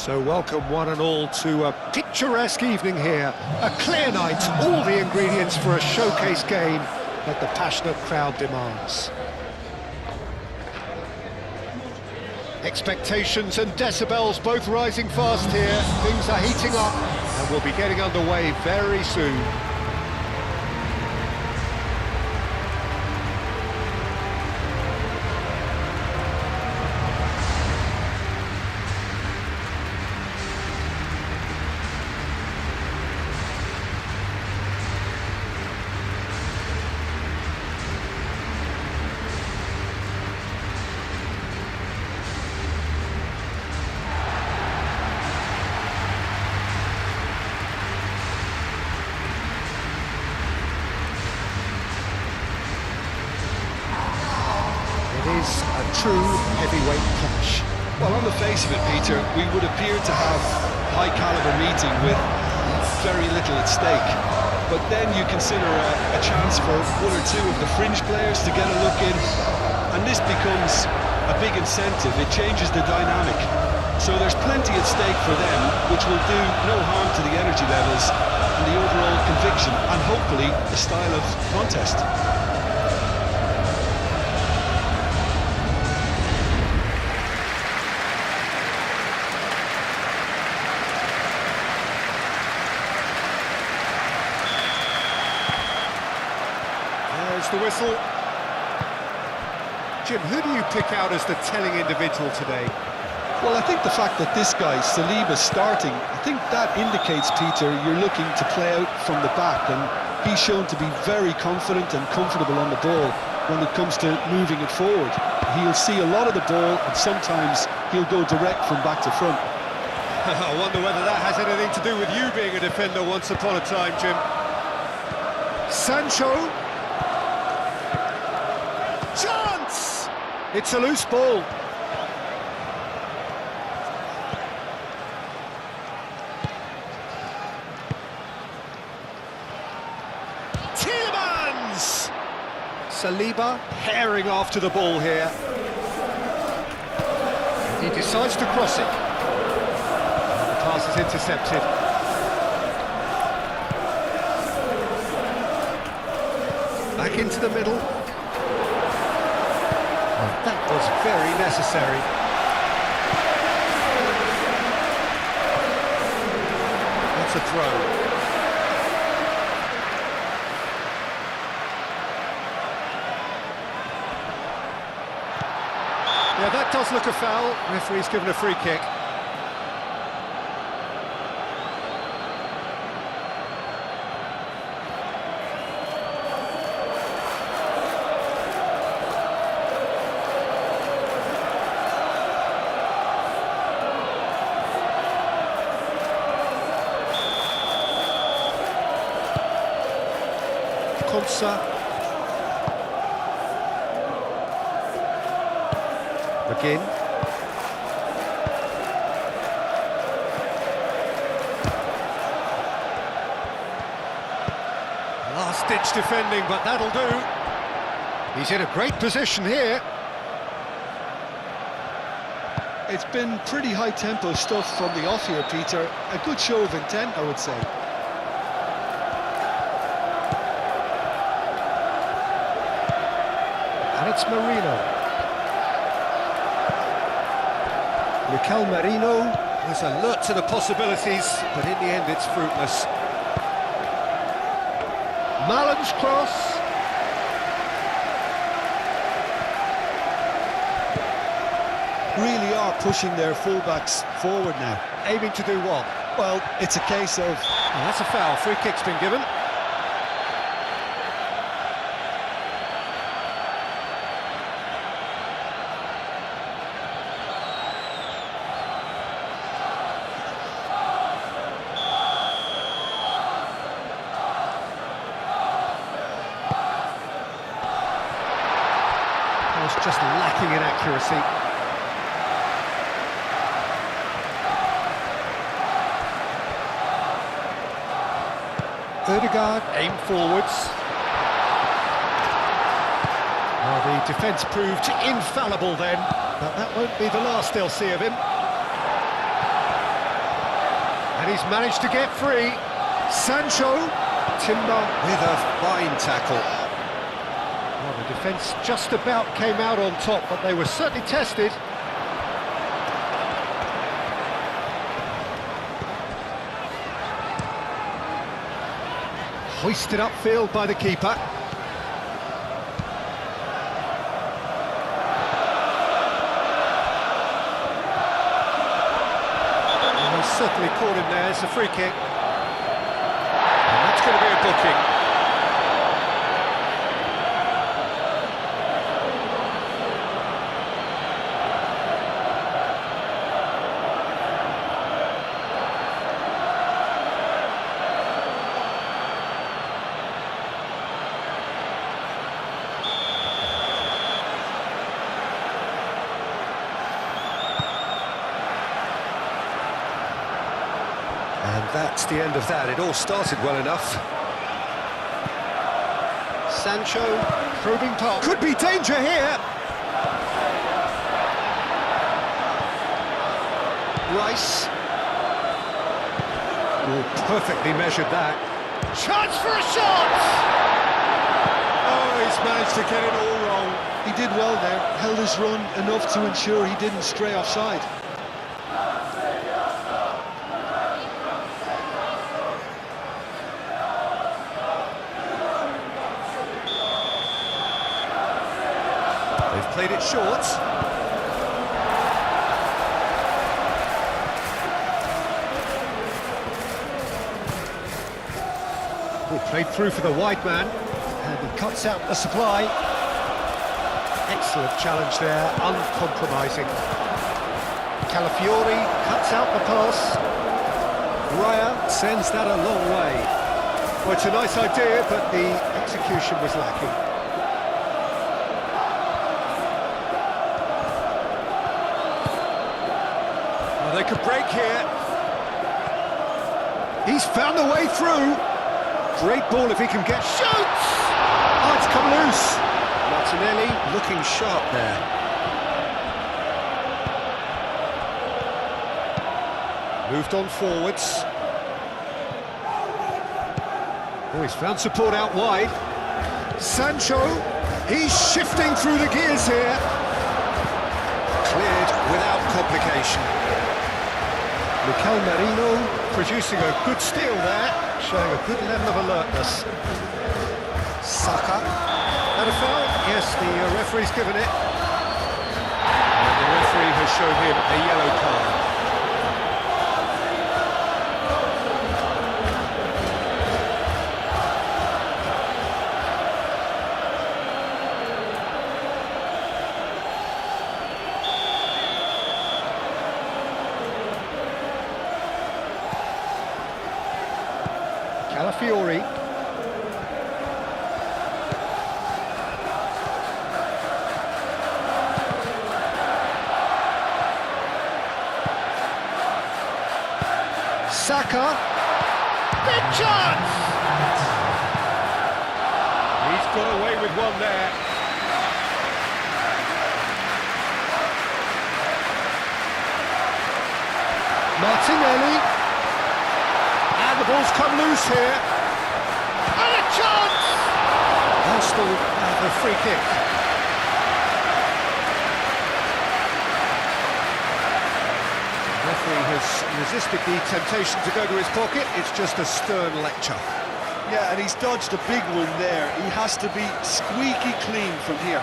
So welcome one and all to a picturesque evening here. A clear night, all the ingredients for a showcase game that the passionate crowd demands. Expectations and decibels both rising fast here. Things are heating up and we'll be getting underway very soon. Is a true heavyweight clash. Well, on the face of it, Peter, we would appear to have a high-caliber meeting with very little at stake. But then you consider a chance for one or two of the fringe players to get a look in, and this becomes a big incentive. It changes the dynamic. So there's plenty at stake for them, which will do no harm to the energy levels and the overall conviction, and hopefully the style of contest. There's the whistle. Jim, who do you pick out as the telling individual today? Well, I think the fact that this guy, Saliba, starting, I think that indicates, Peter, you're looking to play out from the back, and he's shown to be very confident and comfortable on the ball when it comes to moving it forward. He'll see a lot of the ball, and sometimes he'll go direct from back to front. I wonder whether that has anything to do with you being a defender once upon a time, Jim. Sancho. Chance! It's a loose ball. Tielemans! Saliba herring after the ball here. He decides to cross it. The pass is intercepted. Back into the middle. That was very necessary. That's a throw. Yeah, that does look a foul. Referee's given a free kick. McGinn. Last-ditch defending, but that'll do. He's in a great position here. It's been pretty high-tempo stuff from the off here, Peter. A good show of intent, I would say. And it's Marino. Mikel Merino is alert to the possibilities, but in the end it's fruitless. Malan's cross. Really are pushing their fullbacks forward now. Aiming to do what? Well, it's a case of... Oh, that's a foul. Free kick's been given. Just lacking in accuracy. Odegaard aimed forwards. Well, the defence proved infallible then, but that won't be the last they'll see of him. And he's managed to get free. Sancho. Timber with a fine tackle. Well, the defence just about came out on top, but they were certainly tested. Hoisted upfield by the keeper. And he's certainly caught him there. It's a free kick. And that's going to be a booking. And that's the end of that. It all started well enough. Sancho, probing past. Could be danger here. Rice. Oh, perfectly measured that. Chance for a shot! Oh, he's managed to get it all wrong. He did well there, held his run enough to ensure he didn't stray offside. They've played it short. He played through for the wide man, and he cuts out the supply. Excellent challenge there, uncompromising. Calafiori cuts out the pass. Raya sends that a long way. Well, it's a nice idea, but the execution was lacking. They could break here. He's found the way through. Great ball if he can get... Shoots! Oh, it's come loose. Martinelli looking sharp there. Moved on forwards. Oh, he's found support out wide. Sancho, he's shifting through the gears here. Cleared without complication. Mikel Merino producing a good steal there, showing a good level of alertness. Saka. That a foul? Yes, the referee's given it. And the referee has shown him a yellow card. Calafiori. Saka. Big chance! He's got away with one there. Martinelli. And the ball's come loose here. And a chance! Arsenal have a free kick. The referee has resisted the temptation to go to his pocket. It's just a stern lecture. Yeah, and he's dodged a big one there. He has to be squeaky clean from here.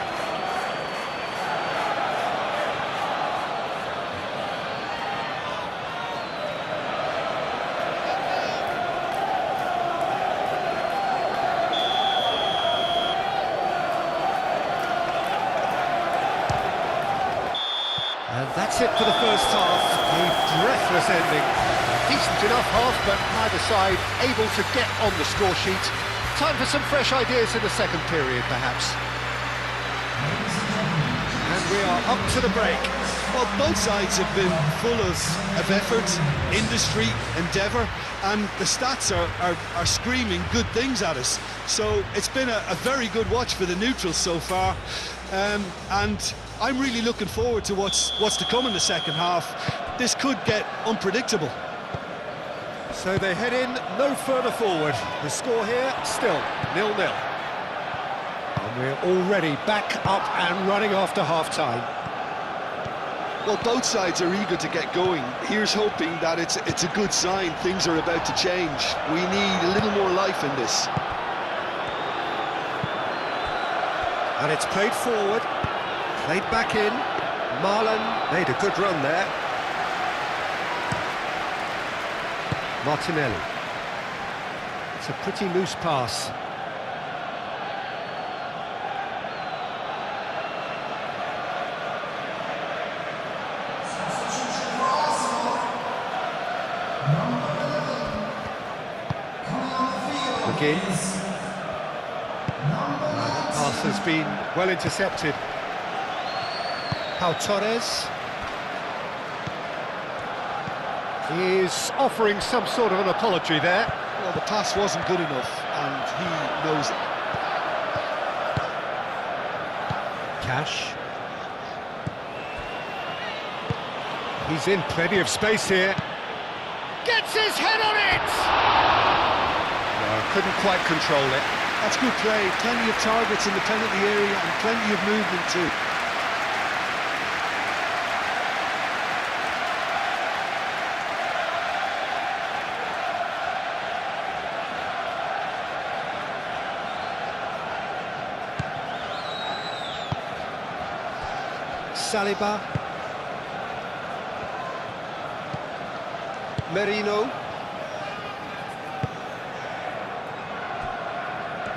And that's it for the first half. A breathless ending. Decent enough half, but neither side able to get on the score sheet. Time for some fresh ideas in the second period, perhaps. And we are up to the break. Well, both sides have been full of effort, industry, endeavour, and the stats are screaming good things at us. So it's been a very good watch for the neutrals so far, and I'm really looking forward to what's to come in the second half. This could get unpredictable. So they head in no further forward. The score here, still 0-0. And we're already back up and running after half-time. Well, both sides are eager to get going. Here's hoping that it's a good sign. Things are about to change. We need a little more life in this. And it's played forward, played back in. Marlon made a good run there. Martinelli. It's a pretty loose pass. McGinn. Pass has been well intercepted. Pau Torres. He is offering some sort of an apology there. Well, the pass wasn't good enough, and he knows it. Cash. He's in plenty of space here. Gets his head on it! No, couldn't quite control it. That's good play. Plenty of targets in the penalty area and plenty of movement too. Saliba. Merino.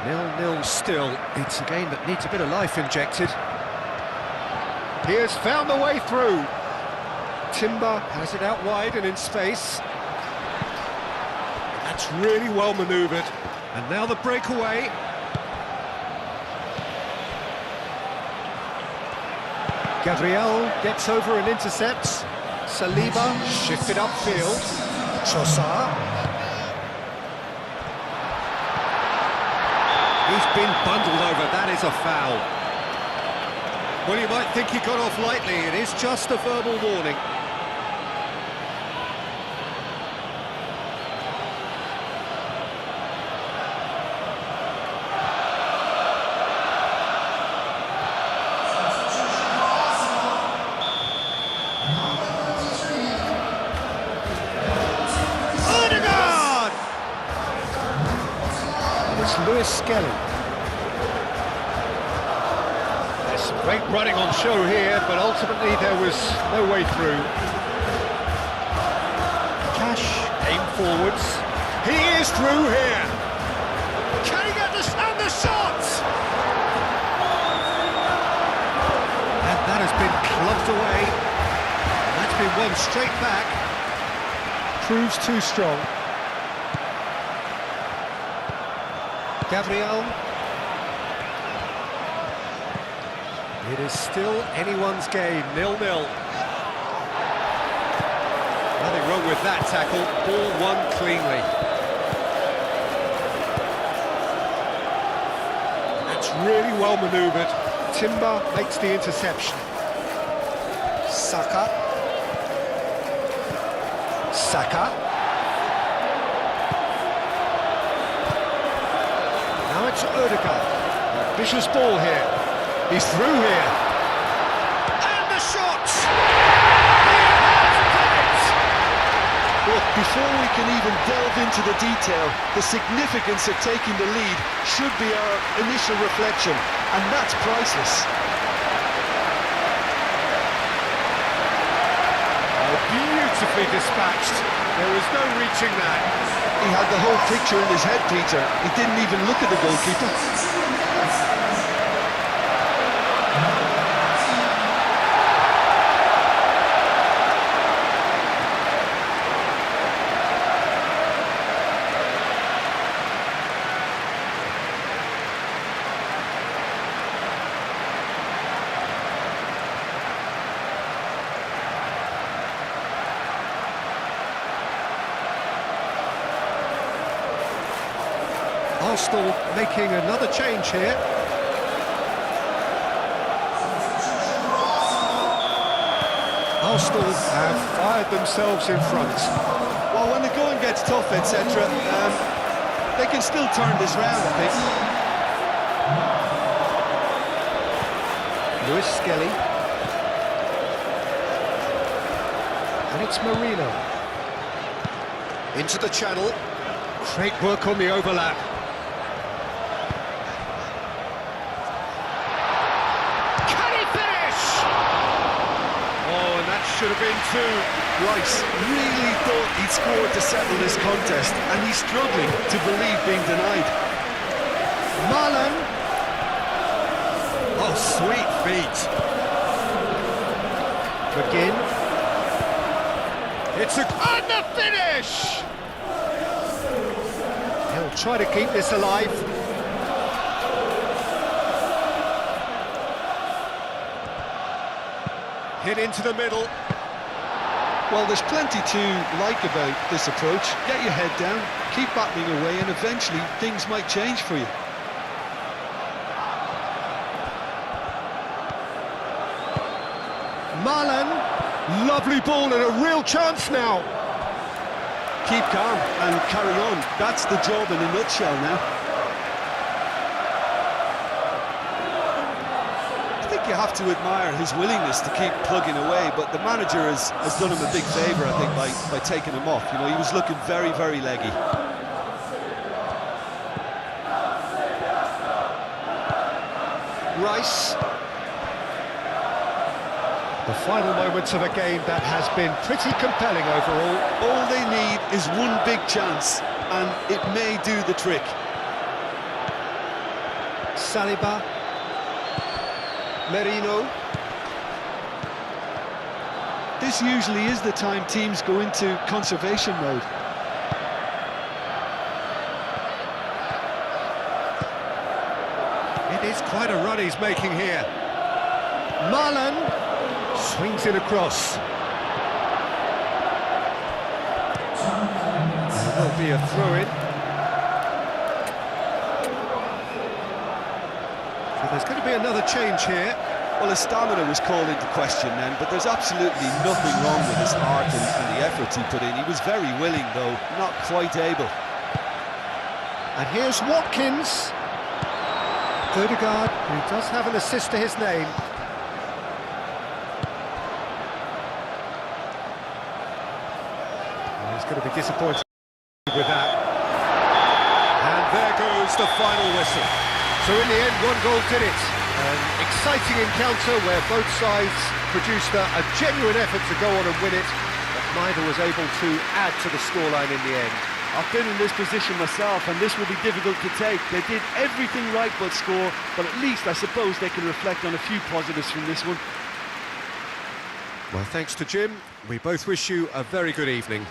0-0 still. It's a game that needs a bit of life injected. He has found the way through. Timber has it out wide and in space. That's really well manoeuvred. And now the breakaway. Gabriel gets over and intercepts. Saliba shifted upfield. Trossard. He's been bundled over. That is a foul. Well, you might think he got off lightly. It is just a verbal warning. Odegaard! It's Lewis Skelly. There's some great running on show here, but ultimately there was no way through. Cash came forwards. He is through here. Can he get the shot? And that has been clubbed away. That's been won straight back. Proves too strong. Gabriel. It is still anyone's game, 0-0. Nothing wrong with that tackle, ball won cleanly. That's really well manoeuvred. Timber makes the interception. Saka. Now it's Odegaard. Ambitious ball here. He's through here. And the shot! Look, before we can even delve into the detail, the significance of taking the lead should be our initial reflection, and that's priceless. Beautifully dispatched. There was no reaching that. He had the whole picture in his head, Peter. He didn't even look at the goalkeeper. Arsenal making another change here. Arsenal have fired themselves in front. Well, when the going gets tough, etc., they can still turn this round, I think. Lewis Skelly. And it's Marino. Into the channel. Great work on the overlap. Can he finish? Oh, and that should have been two. Rice really thought he'd scored to settle this contest, and he's struggling to believe being denied. Marlon. Oh, sweet feet. McGinn. It's a... And the finish! He'll try to keep this alive. Hit into the middle. Well, there's plenty to like about this approach. Get your head down, keep battling away, and eventually things might change for you. Marlon, lovely ball and a real chance now. Keep calm and carry on. That's the job in a nutshell now. I think you have to admire his willingness to keep plugging away, but the manager has done him a big favour, I think, by taking him off. You know, he was looking very, very leggy. Rice. The final moments of a game that has been pretty compelling overall. All they need is one big chance, and it may do the trick. Saliba. Merino. This usually is the time teams go into conservation mode. It is quite a run he's making here. Marlon swings it across. There'll be a throw-in. So there's going to be another change here. Well, his stamina was called into question then, but there's absolutely nothing wrong with his heart and the effort he put in. He was very willing, though, not quite able. And here's Watkins. Odegaard, who does have an assist to his name. Well, he's going to be disappointed with that. And there goes the final whistle. So in the end, one goal did it. An exciting encounter where both sides produced a genuine effort to go on and win it, but neither was able to add to the scoreline in the end. I've been in this position myself, and this will be difficult to take. They did everything right but score, but at least I suppose they can reflect on a few positives from this one. Well, thanks to Jim. We both wish you a very good evening.